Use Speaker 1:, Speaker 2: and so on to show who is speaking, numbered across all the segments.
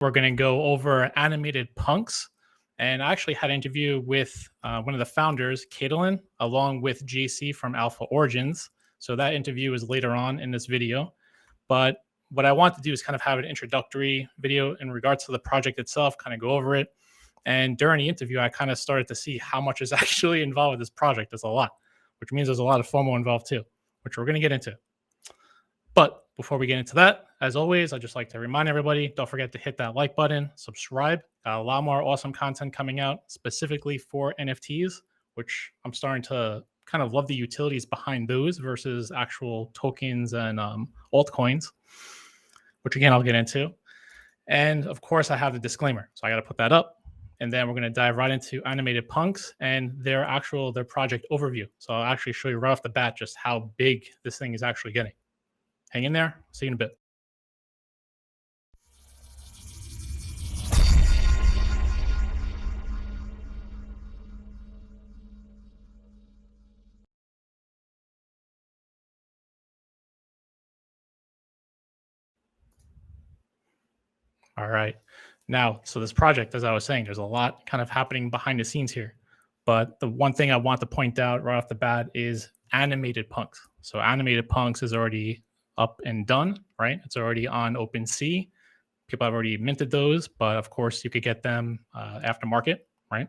Speaker 1: We're going to go over AnimatedPunkz. And I actually had an interview with one of the founders, Catalin, along with JC from Alpha Origins. So that interview is later on in this video. But what I want to do is kind of have an introductory video in regards to the project itself, kind of go over it. And during the interview, I kind of started to see how much is actually involved with this project. There's a lot, which means there's a lot of FOMO involved too, which we're going to get into. But before we get into that, as always, I'd just like to remind everybody, don't forget to hit that like button, subscribe. Got a lot more awesome content coming out specifically for NFTs, which I'm starting to kind of love the utilities behind those versus actual tokens and altcoins, which again, I'll get into. And of course, I have the disclaimer. So I got to put that up. And then we're going to dive right into AnimatedPunkz and their project overview. So I'll actually show you right off the bat just how big this thing is actually getting. Hang in there. See you in a bit. All right. Now, so this project, as I was saying, there's a lot kind of happening behind the scenes here. But the one thing I want to point out right off the bat is AnimatedPunkz. So AnimatedPunkz is already up and done, right? It's already on OpenSea. People have already minted those, but of course you could get them aftermarket, right?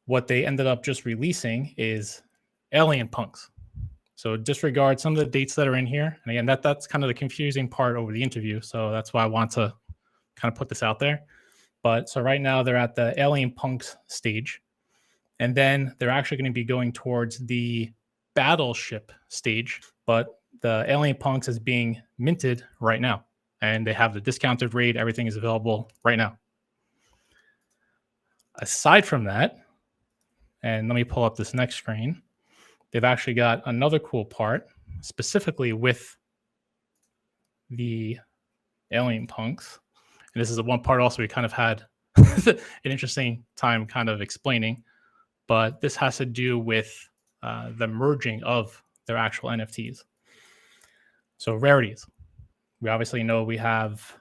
Speaker 1: What they ended up just releasing is AlienAnimatedPunkz. So disregard some of the dates that are in here. And again, that's kind of the confusing part over the interview. So that's why I want to kind of put this out there. But so right now they're at the AlienAnimatedPunkz stage. And then they're actually going to be going towards the Battleship stage. But the AlienAnimatedPunkz is being minted right now. And they have the discounted rate. Everything is available right now. Aside from that, and let me pull up this next screen, they've actually got another cool part, specifically with the AlienAnimatedPunkz. And this is the one part also we kind of had an interesting time kind of explaining. But this has to do with the merging of their actual NFTs. So rarities. We obviously know we have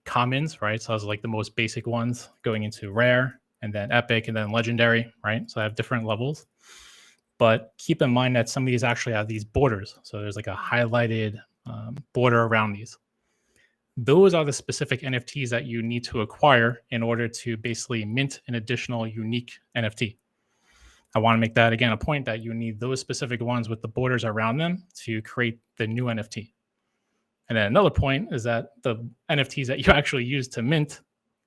Speaker 1: commons, right? So those are like the most basic ones going into rare, and then epic, and then legendary, right? So I have different levels. But keep in mind that some of these actually have these borders. So there's like a highlighted border around these. Those are the specific NFTs that you need to acquire in order to basically mint an additional unique NFT. I want to make that, again, a point that you need those specific ones with the borders around them to create the new NFT. And then another point is that the NFTs that you actually use to mint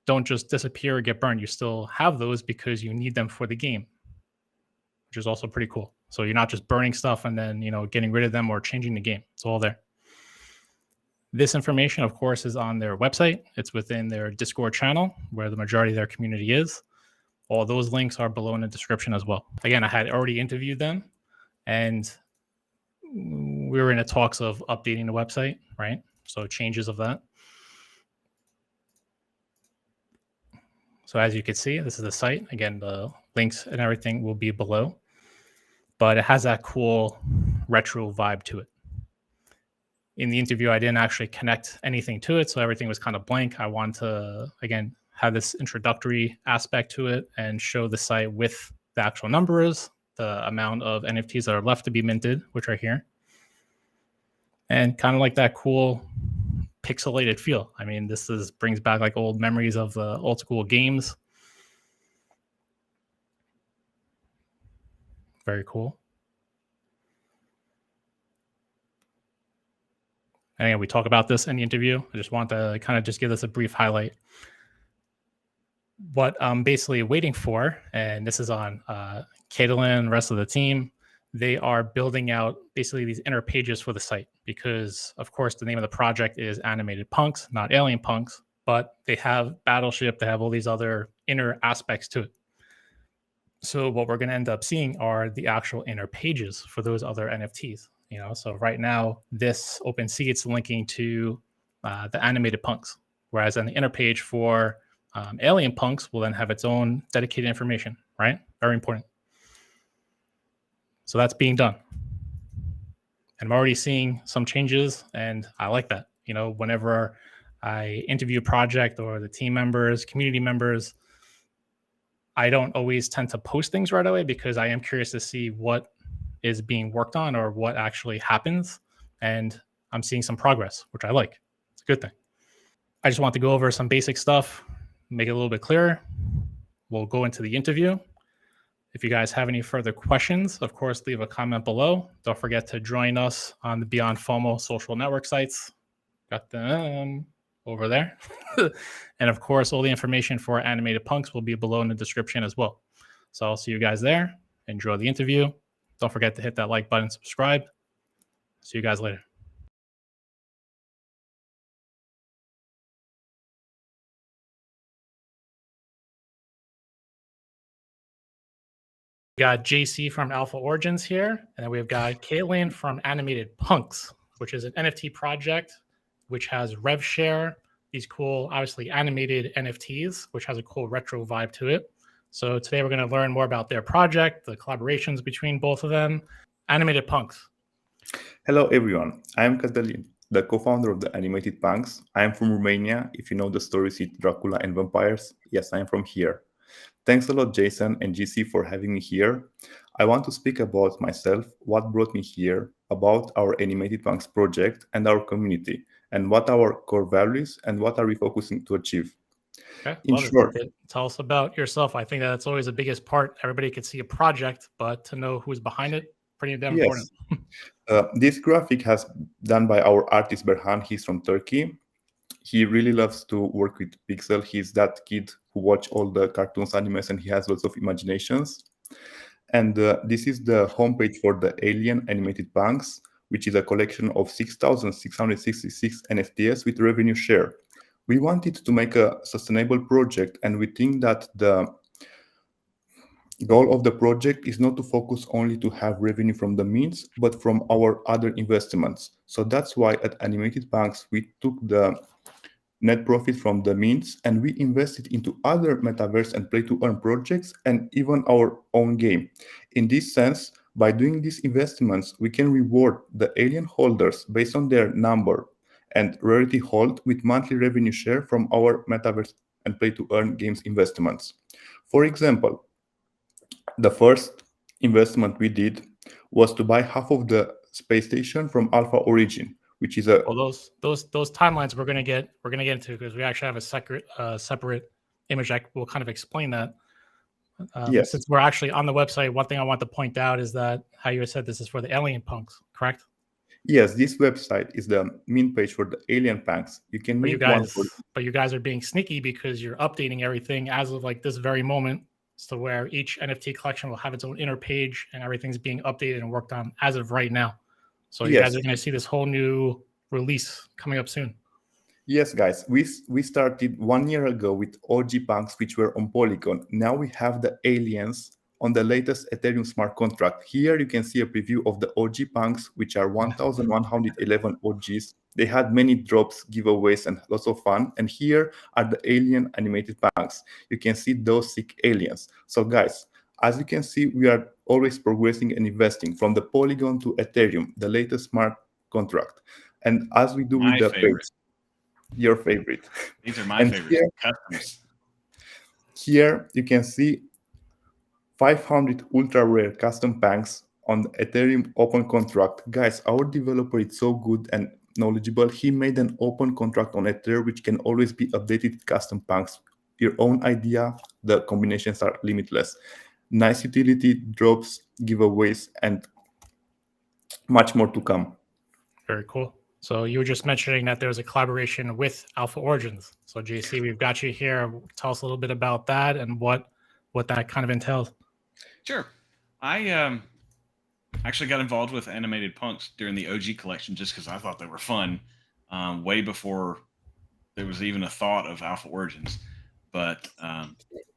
Speaker 1: don't just disappear or get burned. You still have those because you need them for the game, which is also pretty cool. So you're not just burning stuff and then, getting rid of them or changing the game. It's all there. This information, of course, is on their website. It's within their Discord channel where the majority of their community is. All those links are below in the description as well. Again, I had already interviewed them and we were in the talks of updating the website, right? So changes of that. So as you can see, this is the site. Again, the links and everything will be below, but it has that cool retro vibe to it. In the interview, I didn't actually connect anything to it, so everything was kind of blank. I wanted to, again, have this introductory aspect to it and show the site with the actual numbers, the amount of NFTs that are left to be minted, which are here, and kind of like that cool pixelated feel. I mean, this brings back like old memories of the old school games. Very cool. And again, we talk about this in the interview. I just want to kind of just give this a brief highlight. What I'm basically waiting for, and this is on Catalin, the rest of the team, they are building out basically these inner pages for the site because, of course, the name of the project is AnimatedPunkz, not AlienAnimatedPunkz, but they have Battleship, they have all these other inner aspects to it. So what we're going to end up seeing are the actual inner pages for those other NFTs. So right now, this OpenSea, it's linking to the AnimatedPunkz, whereas on the inner page for AlienPunkz will then have its own dedicated information, right? Very important. So that's being done. And I'm already seeing some changes, and I like that. Whenever I interview project or the team members, community members. I don't always tend to post things right away because I am curious to see what is being worked on or what actually happens. And I'm seeing some progress, which I like. It's a good thing. I just want to go over some basic stuff, make it a little bit clearer. We'll go into the interview. If you guys have any further questions, of course, leave a comment below. Don't forget to join us on the Beyond FOMO social network sites. Got them over there. And of course, all the information for AnimatedPunkz will be below in the description as well. So I'll see you guys there. Enjoy the interview. Don't forget to hit that like button, subscribe. See you guys later. We got JC from Alpha Origins here, and then we've got Catalin from AnimatedPunkz, which is an NFT project which has revshare, these cool, obviously animated NFTs, which has a cool retro vibe to it. So today we're going to learn more about their project, the collaborations between both of them. AnimatedPunkz.
Speaker 2: Hello everyone, I am Catalin, the co-founder of the AnimatedPunkz. I am from Romania. If you know the stories with Dracula and vampires, yes, I am from here. Thanks a lot, Jason and GC, for having me here. I want to speak about myself, what brought me here, about our AnimatedPunkz project and our community, and what our core values and what are we focusing to achieve.
Speaker 1: Okay,
Speaker 2: In
Speaker 1: love
Speaker 2: short,
Speaker 1: it. Tell us about yourself. I think that's always the biggest part. Everybody could see a project, but to know who's behind it, pretty damn important.
Speaker 2: Yes. This graphic has done by our artist Berhan. He's from Turkey. He really loves to work with pixel. He's that kid who watch all the cartoons, animes, and he has lots of imaginations. And this is the homepage for the AlienAnimatedPunkz, which is a collection of 6,666 NFTs with revenue share. We wanted to make a sustainable project, and we think that the goal of the project is not to focus only to have revenue from the mints, but from our other investments. So that's why at AnimatedPunkz, we took the net profit from the mints and we invested into other metaverse and play to earn projects and even our own game. In this sense, by doing these investments, we can reward the alien holders based on their number and rarity hold with monthly revenue share from our metaverse and play to earn games investments. For example, the first investment we did was to buy half of the space station from Alpha Origin, which is a
Speaker 1: Well, those timelines we're gonna get into because we actually have a separate image that will kind of explain that.
Speaker 2: yes.
Speaker 1: Since we're actually on the website, one thing I want to point out is that how you said this is for the AlienPunkz, correct?
Speaker 2: Yes, this website is the main page for the AlienPunkz. You can make one for.
Speaker 1: But you guys are being sneaky because you're updating everything as of like this very moment, so where each NFT collection will have its own inner page and everything's being updated and worked on as of right now. So you guys
Speaker 2: Yes.
Speaker 1: are going to see this whole new release coming up soon.
Speaker 2: Yes, guys, we started 1 year ago with OG punks, which were on Polygon. Now we have the aliens on the latest Ethereum smart contract. Here you can see a preview of the OG punks, which are 1,111 OGs. They had many drops, giveaways, and lots of fun. And here are the alien animated punks. You can see those sick aliens. So guys, as you can see, we are always progressing and investing from the Polygon to Ethereum, the latest smart contract. And as we do with the page, your favorite.
Speaker 3: These are my favorite customs.
Speaker 2: Here you can see 500 ultra rare custom punks on the Ethereum open contract. Guys, our developer is so good and knowledgeable. He made an open contract on Ethereum which can always be updated with custom punks. Your own idea, the combinations are limitless. Nice utility, drops, giveaways, and much more to come.
Speaker 1: Very cool. So you were just mentioning that there's a collaboration with Alpha Origins. So JC, we've got you here. Tell us a little bit about that and what that kind of entails.
Speaker 3: Sure. I actually got involved with AnimatedPunkz during the OG collection just because I thought they were fun, way before there was even a thought of Alpha Origins. But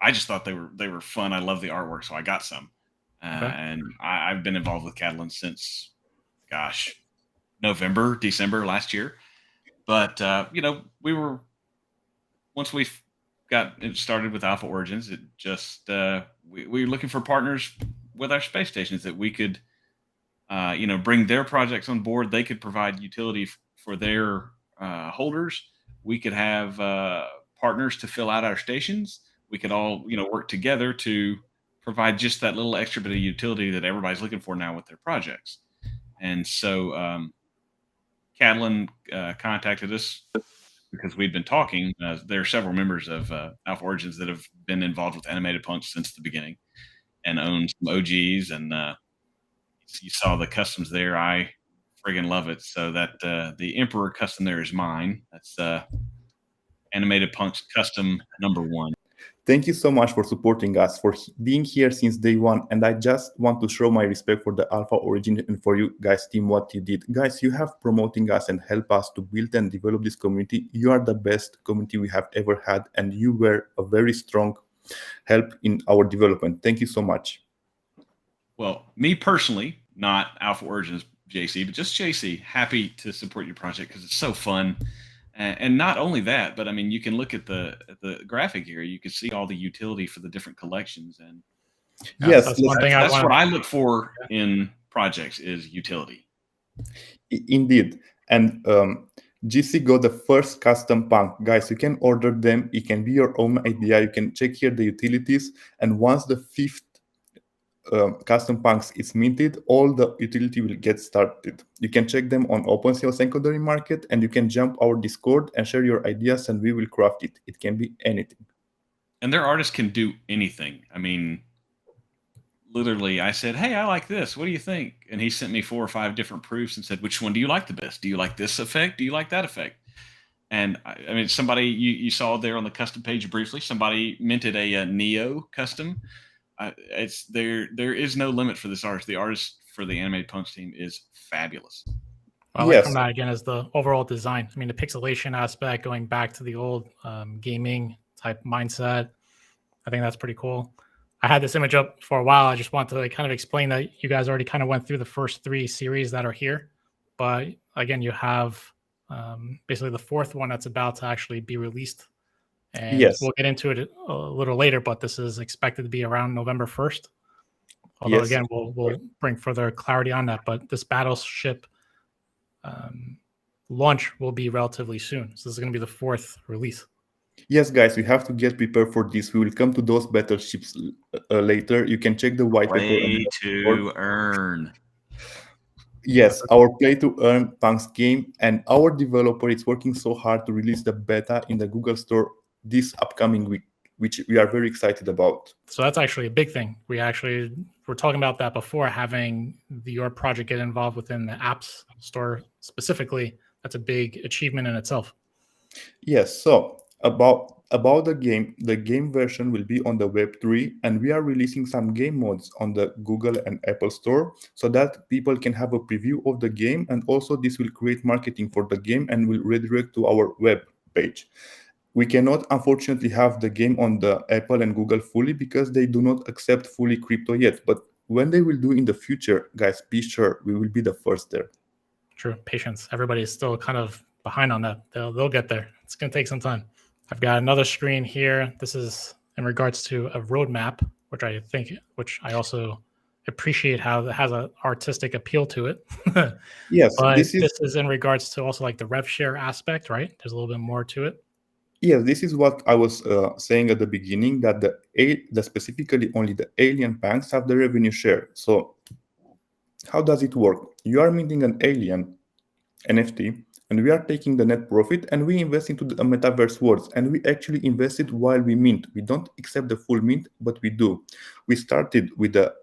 Speaker 3: I just thought they were fun. I love the artwork, so I got some. And I've been involved with Catalin since, gosh, November, December last year. But once we got it started with Alpha Origins, it just we were looking for partners with our space stations that we could bring their projects on board. They could provide utility for their holders, we could have partners to fill out our stations. We could all, work together to provide just that little extra bit of utility that everybody's looking for now with their projects. And so Catalin contacted us because we'd been talking. There are several members of Alpha Origins that have been involved with AnimatedPunkz since the beginning and own some OGs. And you saw the customs there. I friggin' love it. So that the Emperor custom there is mine. That's AnimatedPunkz custom #1.
Speaker 2: Thank you so much for supporting us, for being here since day one. And I just want to show my respect for the Alpha Origin and for you guys, team, what you did. Guys, you have promoting us and help us to build and develop this community. You are the best community we have ever had, and you were a very strong help in our development. Thank you so much.
Speaker 3: Well, me personally, not Alpha Origins JC, but just JC, happy to support your project because it's so fun. And not only that, but I mean, you can look at the graphic here. You can see all the utility for the different collections, and
Speaker 2: yes,
Speaker 1: that's one thing
Speaker 3: that's what I look for in projects is utility.
Speaker 2: Indeed, and GC got the first custom punk. Guys, you can order them. It can be your own idea. You can check here the utilities, and once the 5th custom punks is minted, all the utility will get started. You can check them on OpenSea secondary market, and you can jump our Discord and share your ideas, and we will craft it. It can be anything.
Speaker 3: And their artists can do anything. I mean, literally, I said, "Hey, I like this. What do you think?" And he sent me 4 or 5 different proofs and said, "Which one do you like the best? Do you like this effect? Do you like that effect?" And I mean, somebody you saw there on the custom page briefly. Somebody minted a Neo custom. It's there is no limit for this artist. The artist for the AnimatedPunkz team is fabulous.
Speaker 1: What I like from that again is the overall design. I mean, the pixelation aspect, going back to the old gaming type mindset. I think that's pretty cool. I had this image up for a while. I just want to kind of explain that you guys already kind of went through the first 3 series that are here, but again, you have basically the 4th one that's about to actually be released. And
Speaker 2: yes,
Speaker 1: we'll get into it a little later, but this is expected to be around November 1st. Although,
Speaker 2: yes,
Speaker 1: again, we'll bring further clarity on that. But this Battleship launch will be relatively soon. So this is going to be the 4th release.
Speaker 2: Yes, guys, we have to get prepared for this. We will come to those battleships later. You can check the white paper.
Speaker 3: Play to earn.
Speaker 2: Yes, our play to earn Punkz game, and our developer is working so hard to release the beta in the Google Store this upcoming week, which we are very excited about.
Speaker 1: So that's actually a big thing. We were talking about that before, having your project get involved within the apps store specifically. That's a big achievement in itself.
Speaker 2: Yes, so about the game version will be on the Web3, and we are releasing some game modes on the Google and Apple Store so that people can have a preview of the game, and also this will create marketing for the game and will redirect to our web page. We cannot, unfortunately, have the game on the Apple and Google fully because they do not accept fully crypto yet. But when they will do in the future, guys, be sure we will be the first there.
Speaker 1: True. Patience. Everybody is still kind of behind on that. They'll get there. It's going to take some time. I've got another screen here. This is in regards to a roadmap, which I also appreciate how it has an artistic appeal to it.
Speaker 2: Yes,
Speaker 1: but this is in regards to also like the rev share aspect, right? There's a little bit more to it.
Speaker 2: Yes, this is what I was saying at the beginning, that the specifically only the AlienAnimatedPunkz have the revenue share. So how does it work? You are minting an Alien NFT, and we are taking the net profit and we invest into the Metaverse worlds, and we actually invested while we mint. We don't accept the full mint, but we do. We started with the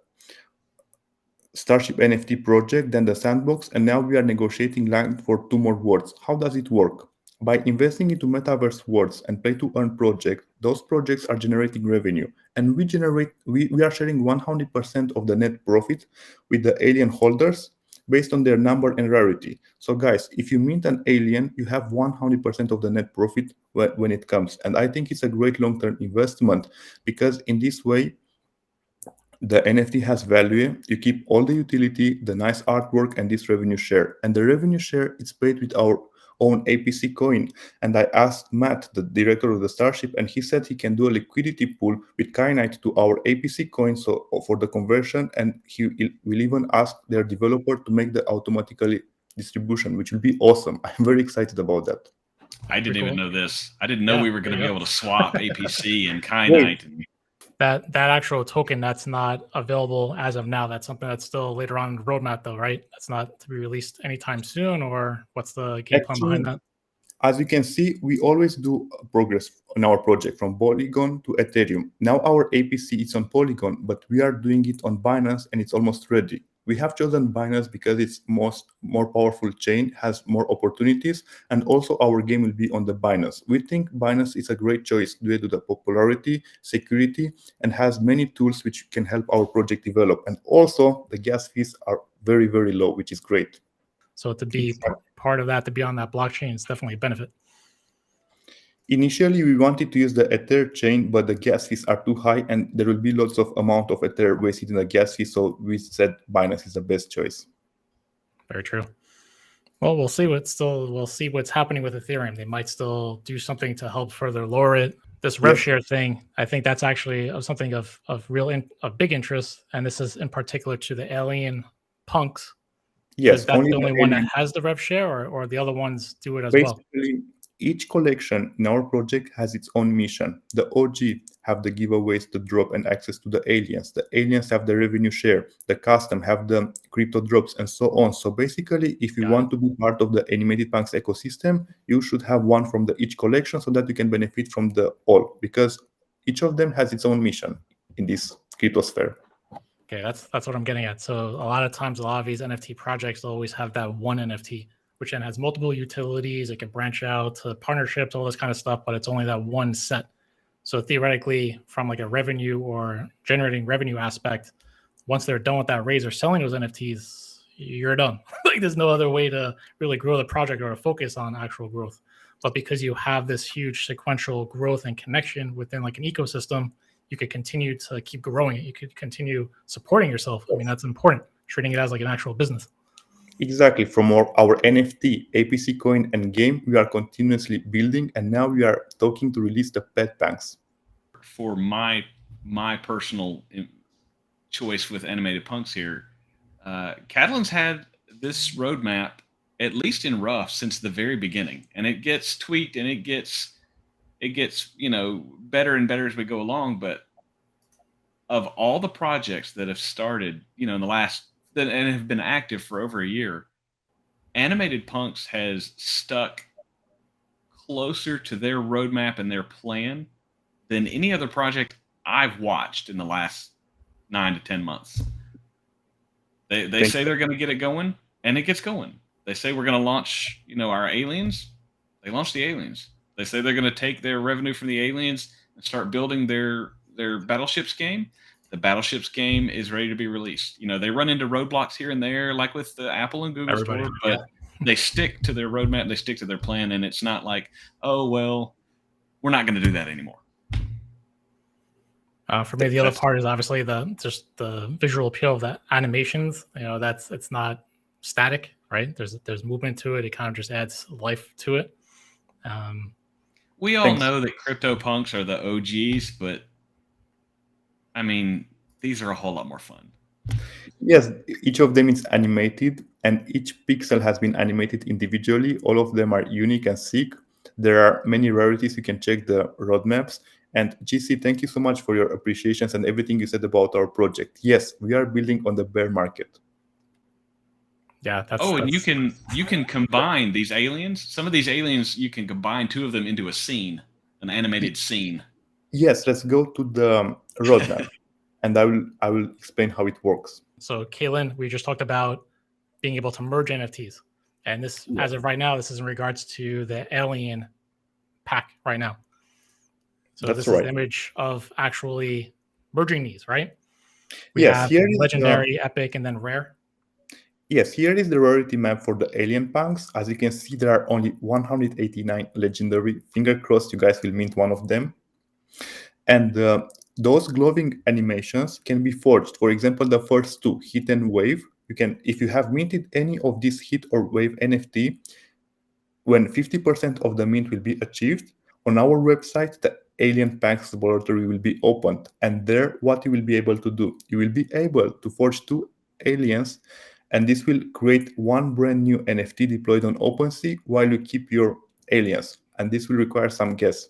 Speaker 2: Starship NFT project, then the sandbox, and now we are negotiating land for 2 more worlds. How does it work? By investing into Metaverse worlds and play to earn projects, those projects are generating revenue, and we are sharing 100% of the net profit with the Alien holders based on their number and rarity. So guys, if you mint an Alien, you have 100% of the net profit when it comes. And I think it's a great long-term investment because in this way, the NFT has value, you keep all the utility, the nice artwork, and this revenue share. And the revenue share is paid with our own APC coin. And I asked Matt, the director of the Starship, and he said he can do a liquidity pool with Kyanite to our APC coin for the conversion, and he will even ask their developer to make the automatically distribution, which will be awesome. I'm very excited about that.
Speaker 3: I didn't
Speaker 1: Pretty
Speaker 3: even
Speaker 1: cool.
Speaker 3: know this. I didn't know
Speaker 1: Yeah,
Speaker 3: we were going to
Speaker 1: there
Speaker 3: be
Speaker 1: you
Speaker 3: able to swap APC and Kyanite. And
Speaker 1: That actual token, that's not available as of now. That's something that's still later on in the roadmap, though, right? That's not to be released anytime soon, or what's the game plan behind that?
Speaker 2: As you can see, we always do progress on our project from Polygon to Ethereum. Now our APC is on Polygon, but we are doing it on Binance and it's almost ready. We have chosen Binance because it's more powerful chain, has more opportunities, and also our game will be on the Binance. We think Binance is a great choice due to the popularity, security, and has many tools which can help our project develop. And also the gas fees are very, very low, which is great.
Speaker 1: So to be part of that, to be on that blockchain, is definitely a benefit.
Speaker 2: Initially, we wanted to use the Ether chain, but the gas fees are too high, and there will be lots of amount of Ether wasted in the gas fee. So we said Binance is the best choice.
Speaker 1: Very true. Well, we'll see what's happening with Ethereum. They might still do something to help further lower it. This revshare thing, I think that's actually something of big interest, and this is in particular to the AlienAnimatedPunkz.
Speaker 2: Yes,
Speaker 1: that's
Speaker 2: only
Speaker 1: the only one that has the revshare, or the other ones do it as well.
Speaker 2: Basically, each collection in our project has its own mission. The OG have the giveaways to drop and access to the aliens. The aliens have the revenue share. The custom have the crypto drops and so on. So basically, if you want to be part of the AnimatedPunkz ecosystem, you should have one from each collection so that you can benefit from the all, because each of them has its own mission in this crypto sphere.
Speaker 1: Okay, that's what I'm getting at. So a lot of times, a lot of these NFT projects always have that one NFT, which then has multiple utilities. It can branch out to partnerships, all this kind of stuff, but it's only that one set. So theoretically, from like a revenue or generating revenue aspect, once they're done with that raise or selling those NFTs, you're done. Like there's no other way to really grow the project or to focus on actual growth. But because you have this huge sequential growth and connection within like an ecosystem, you could continue to keep growing it. You could continue supporting yourself. I mean, that's important, treating it as like an actual business.
Speaker 2: Exactly. From our NFT, APC coin, and game, we are continuously building, and now we are talking to release the pet Punkz.
Speaker 3: For my personal choice with AnimatedPunkz here, Catalin's had this roadmap at least in rough since the very beginning, and it gets tweaked and it gets better and better as we go along. But of all the projects that have started in the last and have been active for over a year, AnimatedPunkz has stuck closer to their roadmap and their plan than any other project I've watched in the last 9 to 10 months. They say they're going to get it going, and it gets going. They say we're going to launch our aliens. They launch the aliens. They say they're going to take their revenue from the aliens and start building their Battleships game. The Battleships game is ready to be released. They run into roadblocks here and there, like with the Apple and Google store, but they stick to their roadmap. They stick to their plan, and it's not like, oh, well, we're not going to do that anymore.
Speaker 1: For me, the other part is obviously just the visual appeal of the animations. It's not static, right? There's movement to it. It kind of just adds life to it.
Speaker 3: We all know that CryptoPunks are the OGs, but I mean, these are a whole lot more fun.
Speaker 2: Yes, each of them is animated, and each pixel has been animated individually. All of them are unique and sick. There are many rarities. You can check the roadmaps. And GC, thank you so much for your appreciations and everything you said about our project. Yes, we are building on the bear market.
Speaker 1: Yeah.
Speaker 3: And you can combine these aliens. Some of these aliens, you can combine two of them into a scene, an animated scene.
Speaker 2: Yes, let's go to the roadmap, and I will explain how it works.
Speaker 1: So, Kaylin, we just talked about being able to merge NFTs, and this, as of right now, this is in regards to the Alien pack right now. So this is an image of actually merging these, right? We have here legendary, epic, and then rare.
Speaker 2: Yes, here is the rarity map for the AlienAnimatedPunkz. As you can see, there are only 189 legendary. Finger crossed you guys will mint one of them. And those glowing animations can be forged. For example, the first two, hit and wave. You can, if you have minted any of these hit or wave NFT, when 50% of the mint will be achieved, on our website, the AlienAnimatedPunkz laboratory will be opened. And there, what you will be able to do, you will be able to forge two aliens, and this will create one brand new NFT deployed on OpenSea while you keep your aliens. and this will require some guess.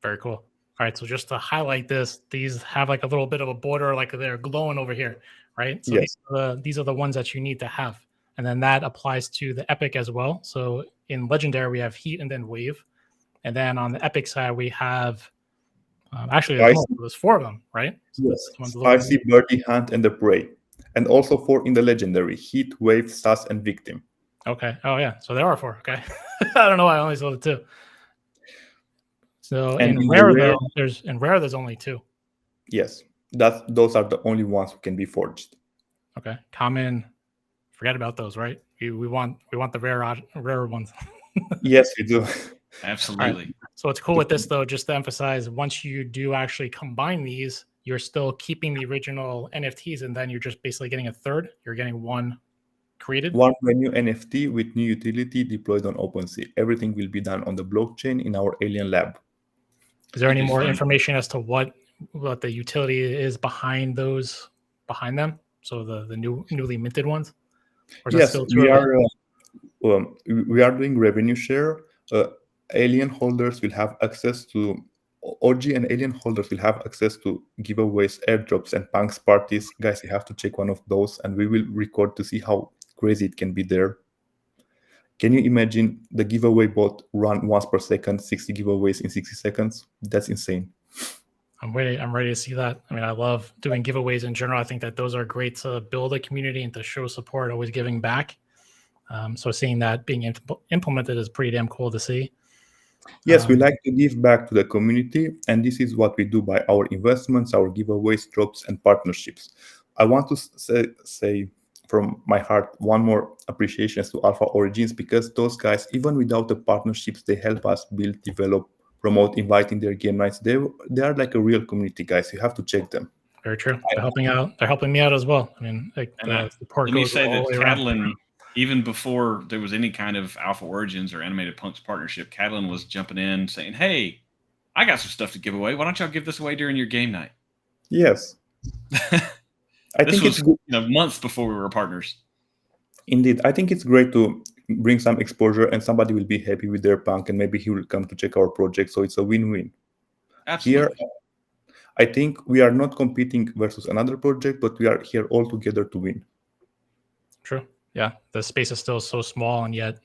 Speaker 1: Very cool. All right, so just to highlight this, these have like a little bit of a border, like they're glowing over here, right? So
Speaker 2: Yes.
Speaker 1: these are the ones that you need to have. And then that applies to the Epic as well. So in Legendary, we have Heat and then Wave. And then on the Epic side, we have, actually, there's 4 of them, right? So
Speaker 2: Yes.
Speaker 1: this one's a little
Speaker 2: Spicy, Birdie, Hunt, and the Prey. And also 4 in the Legendary, Heat, Wave, Sus, and Victim.
Speaker 1: Okay. Oh, yeah. So there are 4. Okay. I don't know why I only saw the 2. So
Speaker 2: And
Speaker 1: in rare, though, there's only 2.
Speaker 2: Yes. Those are the only ones who can be forged.
Speaker 1: Okay. Common, forget about those, right? We want the rare ones.
Speaker 2: Yes, we do.
Speaker 3: Absolutely.
Speaker 1: Right. So what's cool with this, though, just to emphasize, once you do actually combine these, you're still keeping the original NFTs, and then you're just basically getting a third. You're getting one created.
Speaker 2: One brand new NFT with new utility deployed on OpenSea. Everything will be done on the blockchain in our Alien lab.
Speaker 1: Is there any
Speaker 3: It's
Speaker 1: more
Speaker 3: fun.
Speaker 1: information as to what the utility is behind them? So the newly minted ones? Or is that
Speaker 2: Yes,
Speaker 1: still too early?
Speaker 2: we are doing revenue share. Alien holders will have access to OG and Alien holders will have access to giveaways, airdrops, and Punkz parties. Guys, you have to check one of those, and we will record to see how crazy it can be there. Can you imagine the giveaway bot run once per second, 60 giveaways in 60 seconds? That's insane.
Speaker 1: I'm ready to see that. I mean, I love doing giveaways in general. I think that those are great to build a community and to show support, always giving back. So seeing that being implemented is pretty damn cool to see.
Speaker 2: Yes, we like to give back to the community, and this is what we do by our investments, our giveaways, drops, and partnerships. I want to say from my heart one more appreciation to Alpha Origins, because those guys, even without the partnerships, they help us build, develop, promote, inviting their game nights. They are like a real community, guys. You have to check them.
Speaker 1: Very true. They're helping out. They're helping me out as well. I mean, like the support
Speaker 3: let me
Speaker 1: goes
Speaker 3: say
Speaker 1: all
Speaker 3: that
Speaker 1: the way around.
Speaker 3: Catalin, even before there was any kind of Alpha Origins or AnimatedPunkz partnership, Catalin was jumping in saying, "Hey, I got some stuff to give away. Why don't y'all give this away during your game night?"
Speaker 2: Yes. I think
Speaker 3: was,
Speaker 2: it's good.
Speaker 3: Months before we were partners.
Speaker 2: Indeed. I think it's great to bring some exposure, and somebody will be happy with their punk, and maybe he will come to check our project. So it's a win-win.
Speaker 3: Absolutely.
Speaker 2: Here, I think we are not competing versus another project, but we are here all together to win.
Speaker 1: True. Yeah. The space is still so small, and yet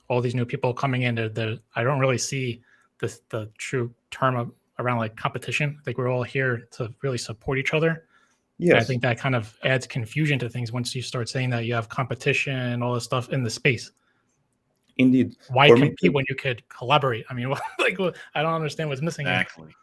Speaker 1: all these new people coming in, I don't really see the true term around like competition. I think we're all here to really support each other.
Speaker 2: Yes.
Speaker 1: And I think that kind of adds confusion to things once you start saying that you have competition and all this stuff in the space.
Speaker 2: Indeed.
Speaker 1: Why compete when you could collaborate? I mean, like, I don't understand what's missing.
Speaker 3: Exactly.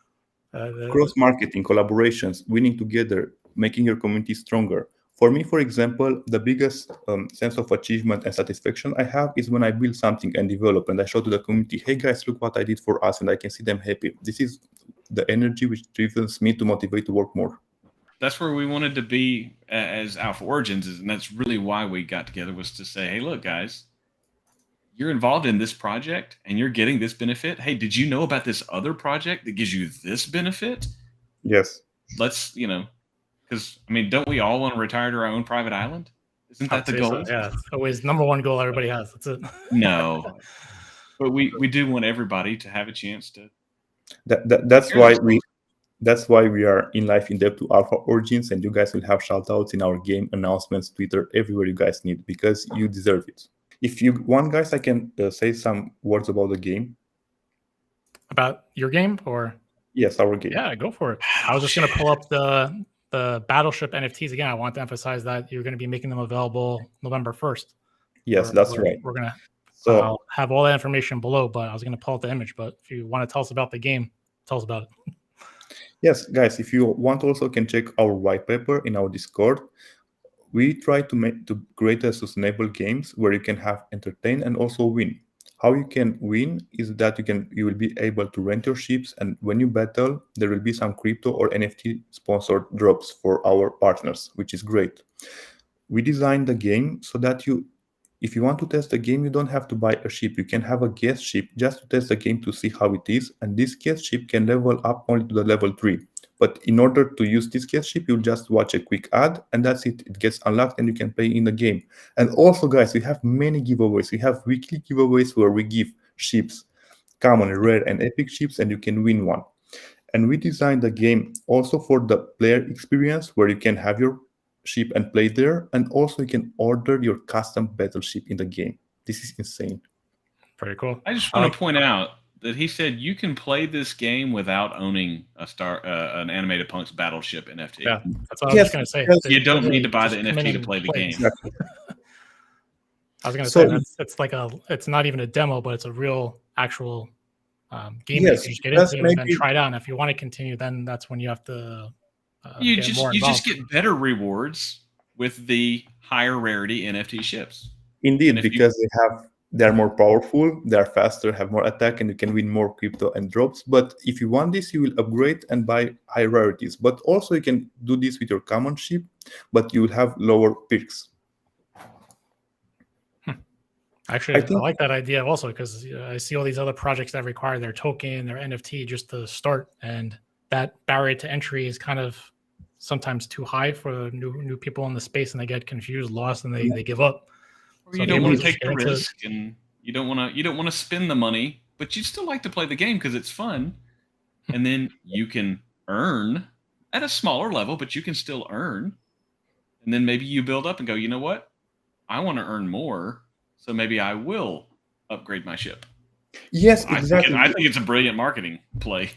Speaker 2: Cross-marketing, collaborations, winning together, making your community stronger. For me, for example, the biggest sense of achievement and satisfaction I have is when I build something and develop, and I show to the community, hey guys, look what I did for us, and I can see them happy. This is the energy which drives me to motivate to work more.
Speaker 3: That's where we wanted to be as Alpha Origins, and that's really why we got together, was to say, hey, look, guys, you're involved in this project and you're getting this benefit. Hey, did you know about this other project that gives you this benefit?
Speaker 2: Yes.
Speaker 3: Let's, because, I mean, don't we all want to retire to our own private island? Isn't that the goal?
Speaker 1: So, yeah, it's always number one goal everybody has. That's it.
Speaker 3: No. But we do want everybody to have a chance to.
Speaker 2: That's why we are in life in depth to Alpha Origins, and you guys will have shoutouts in our game announcements, Twitter, everywhere you guys need, because you deserve it. If you want, guys, I can say some words about the game.
Speaker 1: About your game, or?
Speaker 2: Yes, our game.
Speaker 1: Yeah, go for it. I was just going to pull up the Battleship NFTs again. I want to emphasize that you're going to be making them available November 1st.
Speaker 2: Yes, that's right.
Speaker 1: We're going to I'll have all that information below, but I was going to pull up the image. But if you want to tell us about the game, tell us about it.
Speaker 2: Yes, guys, if you want, also can check our white paper in our Discord. We try to create a sustainable games where you can have entertain and also win. How you can win is that you will be able to rent your ships, and when you battle, there will be some crypto or NFT sponsored drops for our partners, which is great. We designed the game so that if you want to test the game, you don't have to buy a ship. You can have a guest ship just to test the game to see how it is, and this guest ship can level up only to the level 3. But in order to use this guest ship, you'll just watch a quick ad, and that's it. It gets unlocked, and you can play in the game. And also, guys, we have many giveaways. We have weekly giveaways where we give ships. common, rare, and epic ships, and you can win one. And we designed the game also for the player experience, where you can have your ship and play there, and also you can order your custom battleship in the game. This is insane.
Speaker 1: Pretty cool.
Speaker 3: I just want to point out that he said you can play this game without owning an AnimatedPunkz Battleship NFT.
Speaker 1: Yeah, that's what I was just going to say.
Speaker 3: You don't need to buy
Speaker 1: just
Speaker 3: the
Speaker 1: come in
Speaker 3: NFT to
Speaker 1: and
Speaker 3: play the game.
Speaker 2: Exactly.
Speaker 1: I was going to
Speaker 2: So-
Speaker 1: say it's like it's not even a demo, but it's a real actual game
Speaker 2: Yes,
Speaker 1: that you just get
Speaker 2: that's
Speaker 1: into and then
Speaker 2: maybe-
Speaker 1: try it out. And if you want to continue, then that's when you have to
Speaker 3: You
Speaker 1: get
Speaker 3: just
Speaker 1: more
Speaker 3: you
Speaker 1: involved.
Speaker 3: just get better rewards with the higher rarity NFT ships.
Speaker 2: Indeed,
Speaker 3: And if you-
Speaker 2: because they are more powerful, they are faster, have more attack, and you can win more crypto and drops. But if you want this, you will upgrade and buy high rarities. But also you can do this with your common ship, but you will have lower perks.
Speaker 1: Actually,
Speaker 2: I think-
Speaker 1: I like that idea also because I see all these other projects that require their token, their NFT just to start, and that barrier to entry is kind of sometimes too high for new people in the space, and they get confused, lost, and they give up.
Speaker 3: Or
Speaker 1: So
Speaker 3: you don't
Speaker 1: maybe
Speaker 3: want to
Speaker 1: just
Speaker 3: take
Speaker 1: get
Speaker 3: the
Speaker 1: into-
Speaker 3: risk, and you don't want to spend the money, but you still like to play the game because it's fun, and then you can earn at a smaller level, but you can still earn, and then maybe you build up and go, you know what, I want to earn more, so maybe I will upgrade my ship.
Speaker 2: Yes,
Speaker 3: I
Speaker 2: exactly.
Speaker 3: think it's a brilliant marketing play.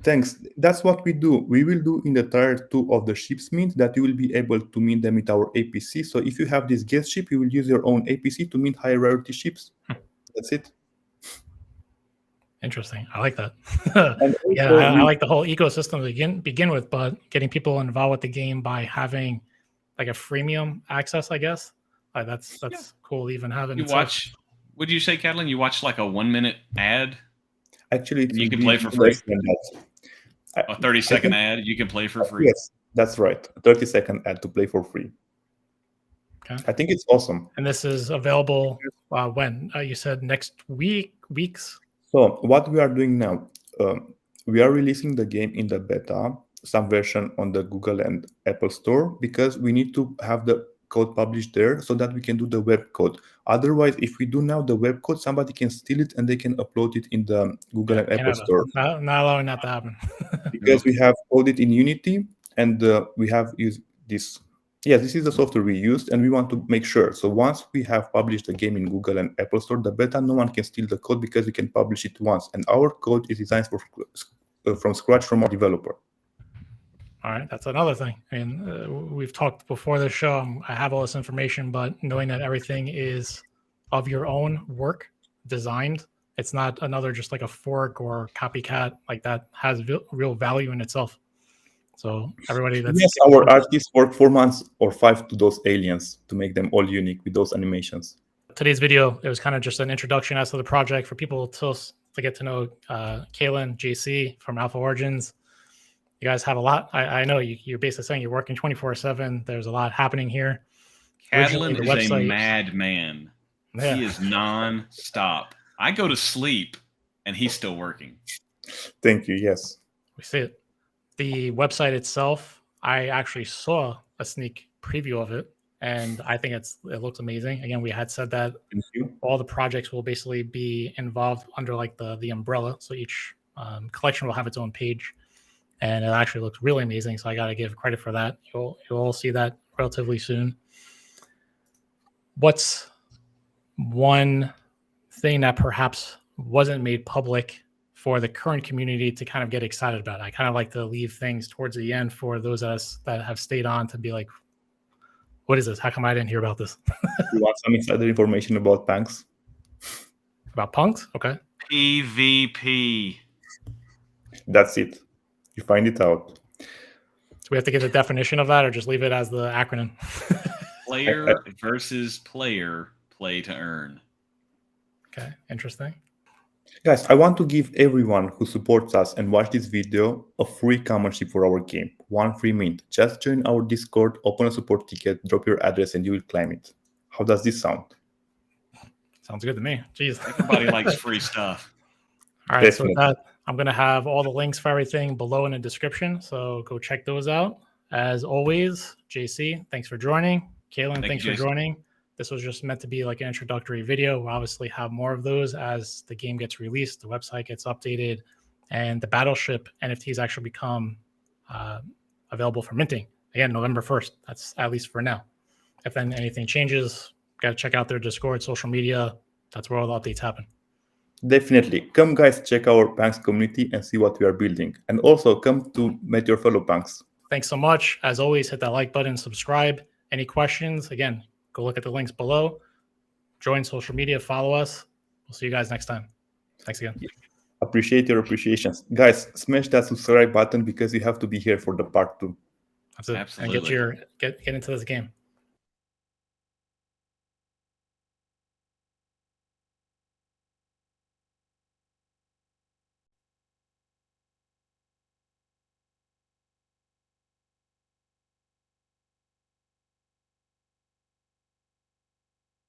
Speaker 2: Thanks. That's what we do. We will do in the tier 2 of the ships mint that you will be able to mint them with our APC. So if you have this guest ship, you will use your own APC to mint high rarity ships. That's it.
Speaker 1: Interesting. I like that.
Speaker 2: And
Speaker 1: Yeah,
Speaker 2: also
Speaker 1: I
Speaker 2: we-
Speaker 1: like the whole ecosystem to begin with, but getting people involved with the game by having like a freemium access, I guess. That's cool. Even having
Speaker 3: You watch. Would you say, Catalin? You watch like a 1-minute ad,
Speaker 2: Actually, it
Speaker 3: You
Speaker 2: will
Speaker 3: can
Speaker 2: be
Speaker 3: play for free?
Speaker 2: less than that.
Speaker 3: a 30-second
Speaker 2: think-
Speaker 3: ad, you can play for free.
Speaker 2: Yes, that's right. A 30-second ad to play for free.
Speaker 1: Okay.
Speaker 2: I think it's awesome.
Speaker 1: And this is available when? You said next weeks.
Speaker 2: So what we are doing now, we are releasing the game in the beta, some version on the Google and Apple Store, because we need to have the code published there so that we can do the web code. Otherwise, if we do now the web code, somebody can steal it and they can upload it in the Google and Apple Store.
Speaker 1: Not allowing that to happen.
Speaker 2: Because we have coded in Unity and we have used this. Yes, this is the software we used, and we want to make sure. So once we have published the game in Google and Apple Store, the beta, no one can steal the code because we can publish it once. And our code is designed from scratch from our developer.
Speaker 1: All right, that's another thing. I mean, we've talked before the show. I have all this information, but knowing that everything is of your own work, designed, it's not another just like a fork or copycat like that has real value in itself. So everybody that's
Speaker 2: Yes, our artists work 4 months or 5 to those aliens to make them all unique with those animations.
Speaker 1: Today's video, it was kind of just an introduction as to the project for people to get to know Cazacu, JC from Alpha Origins. You guys have a lot. I know you're basically saying you're working 24/7. There's a lot happening here.
Speaker 3: Catalin
Speaker 1: Originally,
Speaker 3: is
Speaker 1: the
Speaker 3: a
Speaker 1: website-
Speaker 3: madman.
Speaker 1: Yeah.
Speaker 3: He is non-stop. I go to sleep, and he's still working.
Speaker 2: Thank you. Yes.
Speaker 1: We see it. The website itself, I actually saw a sneak preview of it, and I think it looks amazing. Again, we had said that
Speaker 2: Thank you.
Speaker 1: all the projects will basically be involved under like the umbrella. So each collection will have its own page, and it actually looks really amazing. So I got to give credit for that. You'll all see that relatively soon. What's one thing that perhaps wasn't made public for the current community to kind of get excited about? I kind of like to leave things towards the end for those of us that have stayed on to be like, what is this? How come I didn't hear about this?
Speaker 2: You want some insider information about Punkz?
Speaker 1: About Punkz? Okay.
Speaker 3: PvP.
Speaker 2: That's it. You find it out.
Speaker 1: So we have to give the definition of that or just leave it as the acronym?
Speaker 3: Player versus player, play to earn.
Speaker 1: Okay, interesting.
Speaker 2: Guys, I want to give everyone who supports us and watch this video a free common ship for our game. 1 free mint. Just join our Discord, open a support ticket, drop your address, and you will claim it. How does this sound?
Speaker 1: Sounds good to me. Jeez.
Speaker 3: Everybody likes free stuff.
Speaker 1: All right, so
Speaker 2: Definitely.
Speaker 1: with that, I'm going to have all the links for everything below in the description. So go check those out. As always, JC, thanks for joining. Kaylin,
Speaker 3: Thank
Speaker 1: thanks
Speaker 3: you,
Speaker 1: for
Speaker 3: Jason.
Speaker 1: joining. This was just meant to be like an introductory video. We'll obviously have more of those as the game gets released, the website gets updated, and the Battleship NFTs actually become available for minting. Again, November 1st. That's at least for now. If then anything changes, got to check out their Discord, social media. That's where all the updates happen.
Speaker 2: Definitely. Come, guys, check our Punkz community and see what we are building. And also come to meet your fellow Punks.
Speaker 1: Thanks so much. As always, hit that like button, subscribe. Any questions? Again, go look at the links below. Join social media, follow us. We'll see you guys next time. Thanks again.
Speaker 2: Appreciate your appreciations. Guys, smash that subscribe button because you have to be here for the part 2.
Speaker 1: That's it.
Speaker 3: Absolutely.
Speaker 1: And get into this game.